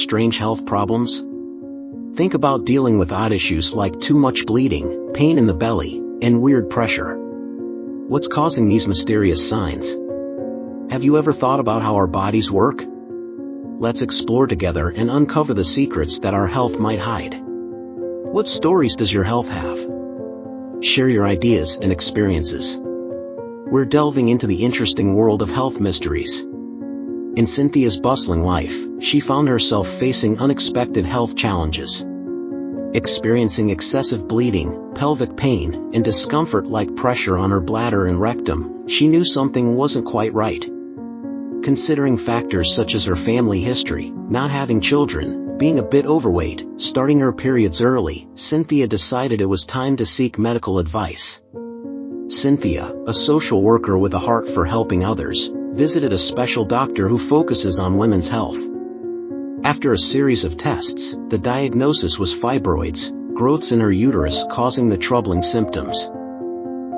strange health problems? Think about dealing with odd issues like too much bleeding, pain in the belly, and weird pressure. What's causing these mysterious signs? Have you ever thought about how our bodies work? Let's explore together and uncover the secrets that our health might hide. What stories does your health have? Share your ideas and experiences. We're delving into the interesting world of health mysteries. In Cynthia's bustling life, she found herself facing unexpected health challenges. Experiencing excessive bleeding, pelvic pain, and discomfort like pressure on her bladder and rectum, she knew something wasn't quite right. Considering factors such as her family history, not having children, being a bit overweight, starting her periods early, Cynthia decided it was time to seek medical advice. Cynthia, a social worker with a heart for helping others, visited a special doctor who focuses on women's health. After a series of tests, the diagnosis was fibroids, growths in her uterus causing the troubling symptoms.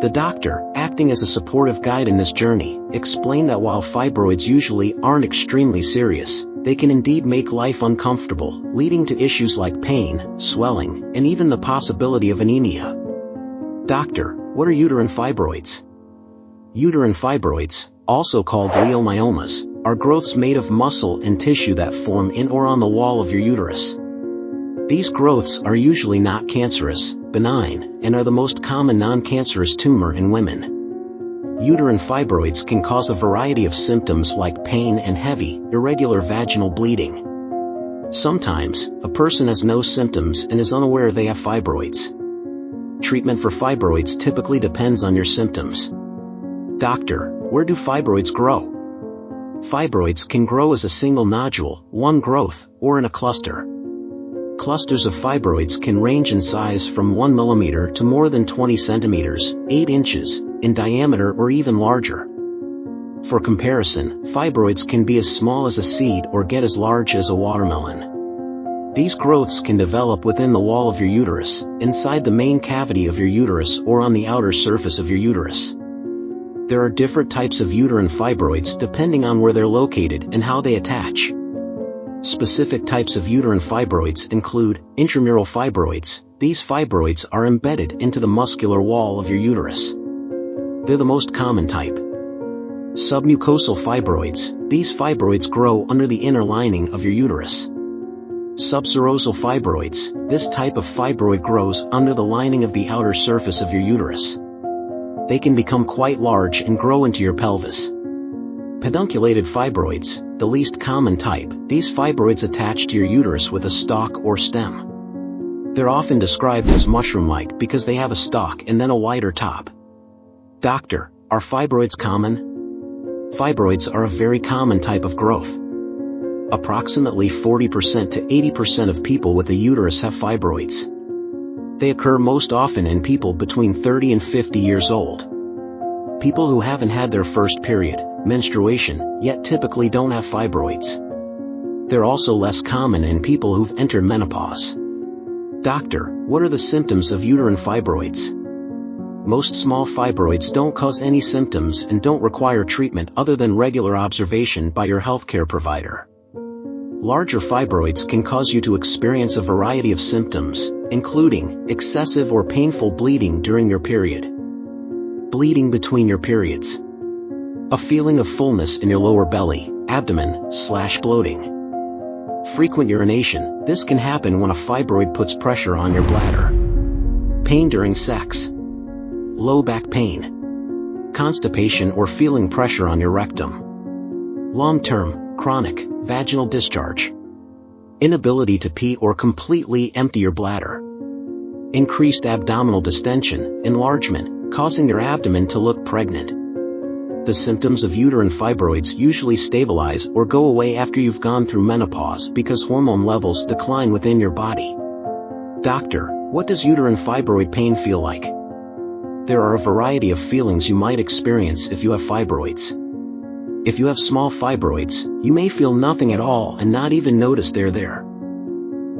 The doctor, acting as a supportive guide in this journey, explained that while fibroids usually aren't extremely serious, they can indeed make life uncomfortable, leading to issues like pain, swelling, and even the possibility of anemia. Doctor, what are uterine fibroids? Uterine fibroids, also called leiomyomas, are growths made of muscle and tissue that form in or on the wall of your uterus. These growths are usually not cancerous, benign, and are the most common non-cancerous tumor in women. Uterine fibroids can cause a variety of symptoms like pain and heavy, irregular vaginal bleeding. Sometimes, a person has no symptoms and is unaware they have fibroids. Treatment for fibroids typically depends on your symptoms. Doctor, where do fibroids grow? Fibroids can grow as a single nodule, one growth, or in a cluster. Clusters of fibroids can range in size from 1 millimeter to more than 20 centimeters, 8 inches, in diameter or even larger. For comparison, fibroids can be as small as a seed or get as large as a watermelon. These growths can develop within the wall of your uterus, inside the main cavity of your uterus or on the outer surface of your uterus. There are different types of uterine fibroids depending on where they're located and how they attach. Specific types of uterine fibroids include intramural fibroids. These fibroids are embedded into the muscular wall of your uterus. They're the most common type. Submucosal fibroids. These fibroids grow under the inner lining of your uterus. Subserosal fibroids. This type of fibroid grows under the lining of the outer surface of your uterus. They can become quite large and grow into your pelvis. Pedunculated fibroids, the least common type. These fibroids attach to your uterus with a stalk or stem. They're often described as mushroom-like because they have a stalk and then a wider top. Doctor, are fibroids common? Fibroids are a very common type of growth. Approximately 40% to 80% of people with a uterus have fibroids. They occur most often in people between 30 and 50 years old. People who haven't had their first period, menstruation, yet typically don't have fibroids. They're also less common in people who've entered menopause. Doctor, what are the symptoms of uterine fibroids? Most small fibroids don't cause any symptoms and don't require treatment other than regular observation by your healthcare provider. Larger fibroids can cause you to experience a variety of symptoms, including excessive or painful bleeding during your period, bleeding between your periods, a feeling of fullness in your lower belly, abdomen/bloating, frequent urination. This can happen when a fibroid puts pressure on your bladder, pain during sex, low back pain, constipation or feeling pressure on your rectum, long-term, chronic, vaginal discharge, inability to pee or completely empty your bladder, increased abdominal distension, enlargement, causing your abdomen to look pregnant. The symptoms of uterine fibroids usually stabilize or go away after you've gone through menopause because hormone levels decline within your body. Doctor, what does uterine fibroid pain feel like? There are a variety of feelings you might experience if you have fibroids. If you have small fibroids, you may feel nothing at all and not even notice they're there.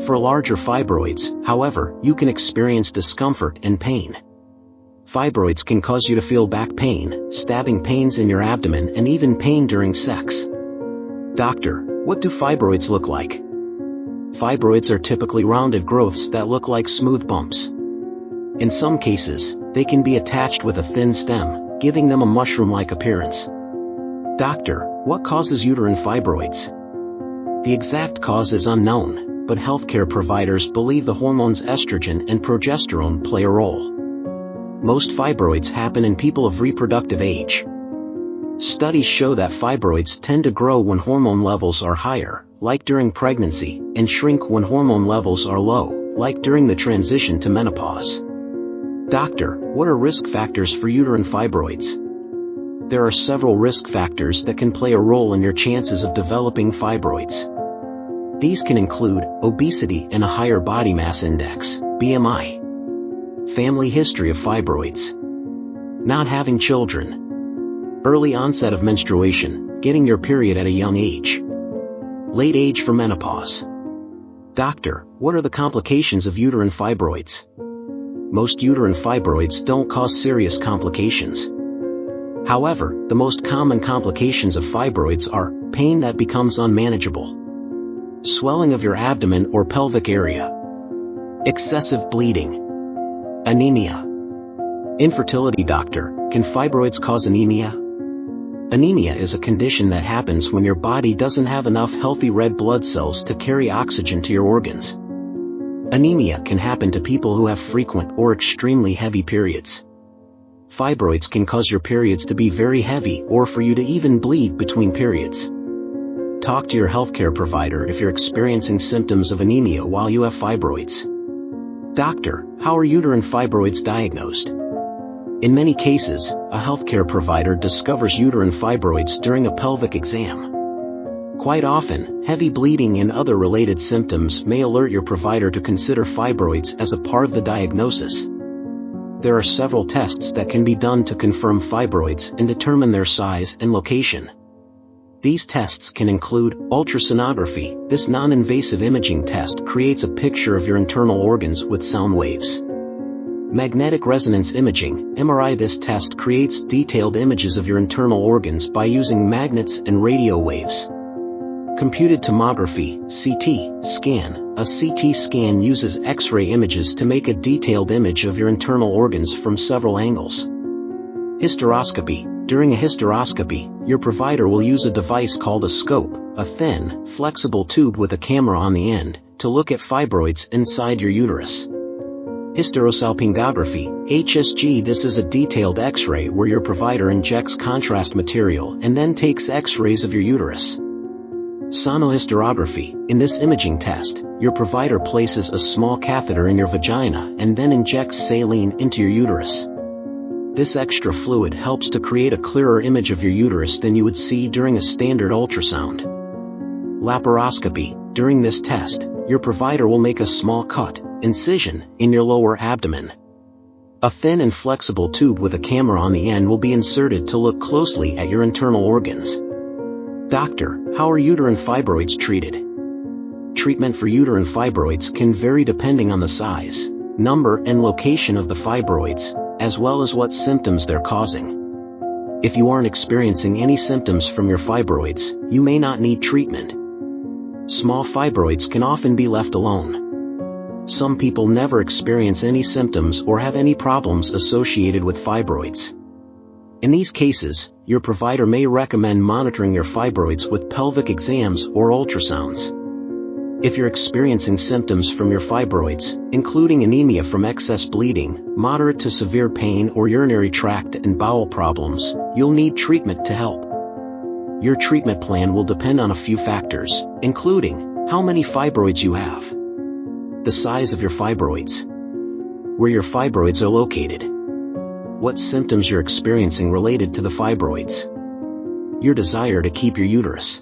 For larger fibroids, however, you can experience discomfort and pain. Fibroids can cause you to feel back pain, stabbing pains in your abdomen and even pain during sex. Doctor, what do fibroids look like? Fibroids are typically rounded growths that look like smooth bumps. In some cases, they can be attached with a thin stem, giving them a mushroom-like appearance. Doctor, what causes uterine fibroids? The exact cause is unknown, but healthcare providers believe the hormones estrogen and progesterone play a role. Most fibroids happen in people of reproductive age. Studies show that fibroids tend to grow when hormone levels are higher, like during pregnancy, and shrink when hormone levels are low, like during the transition to menopause. Doctor, what are risk factors for uterine fibroids? There are several risk factors that can play a role in your chances of developing fibroids. These can include obesity and a higher body mass index, BMI, family history of fibroids, not having children, early onset of menstruation, getting your period at a young age, late age for menopause. Doctor, what are the complications of uterine fibroids? Most uterine fibroids don't cause serious complications. However, the most common complications of fibroids are pain that becomes unmanageable, swelling of your abdomen or pelvic area, excessive bleeding, anemia. Infertility. Doctor, can fibroids cause anemia? Anemia is a condition that happens when your body doesn't have enough healthy red blood cells to carry oxygen to your organs. Anemia can happen to people who have frequent or extremely heavy periods. Fibroids can cause your periods to be very heavy or for you to even bleed between periods. Talk to your healthcare provider if you're experiencing symptoms of anemia while you have fibroids. Doctor, how are uterine fibroids diagnosed? In many cases, a healthcare provider discovers uterine fibroids during a pelvic exam. Quite often, heavy bleeding and other related symptoms may alert your provider to consider fibroids as a part of the diagnosis. There are several tests that can be done to confirm fibroids and determine their size and location. These tests can include ultrasonography. This non-invasive imaging test creates a picture of your internal organs with sound waves. Magnetic resonance imaging, MRI. This test creates detailed images of your internal organs by using magnets and radio waves. Computed tomography, CT, scan. A CT scan uses X-ray images to make a detailed image of your internal organs from several angles. Hysteroscopy. During a hysteroscopy, your provider will use a device called a scope, a thin, flexible tube with a camera on the end, to look at fibroids inside your uterus. Hysterosalpingography, HSG. This is a detailed X-ray where your provider injects contrast material and then takes X-rays of your uterus. Sonohysterography. In this imaging test, your provider places a small catheter in your vagina and then injects saline into your uterus. This extra fluid helps to create a clearer image of your uterus than you would see during a standard ultrasound. Laparoscopy. During this test, your provider will make a small cut, incision, in your lower abdomen. A thin and flexible tube with a camera on the end will be inserted to look closely at your internal organs. Doctor, how are uterine fibroids treated? Treatment for uterine fibroids can vary depending on the size, number and location of the fibroids, as well as what symptoms they're causing. If you aren't experiencing any symptoms from your fibroids, you may not need treatment. Small fibroids can often be left alone. Some people never experience any symptoms or have any problems associated with fibroids. In these cases, your provider may recommend monitoring your fibroids with pelvic exams or ultrasounds. If you're experiencing symptoms from your fibroids, including anemia from excess bleeding, moderate to severe pain or urinary tract and bowel problems, you'll need treatment to help. Your treatment plan will depend on a few factors, including how many fibroids you have, the size of your fibroids, where your fibroids are located, what symptoms you're experiencing related to the fibroids, your desire to keep your uterus.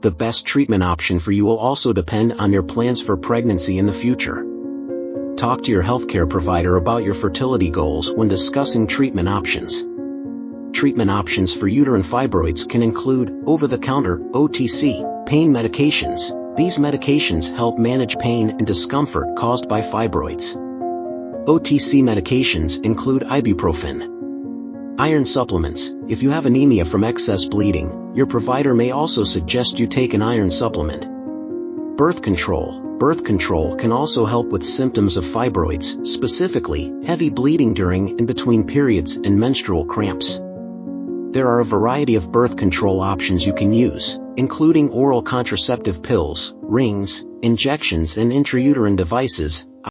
The best treatment option for you will also depend on your plans for pregnancy in the future. Talk to your healthcare provider about your fertility goals when discussing treatment options. Treatment options for uterine fibroids can include over-the-counter (OTC) pain medications. These medications help manage pain and discomfort caused by fibroids. OTC medications include ibuprofen. Iron supplements. If you have anemia from excess bleeding, your provider may also suggest you take an iron supplement. Birth control. Birth control can also help with symptoms of fibroids, specifically, heavy bleeding during and between periods and menstrual cramps. There are a variety of birth control options you can use, including oral contraceptive pills, rings, injections and intrauterine devices.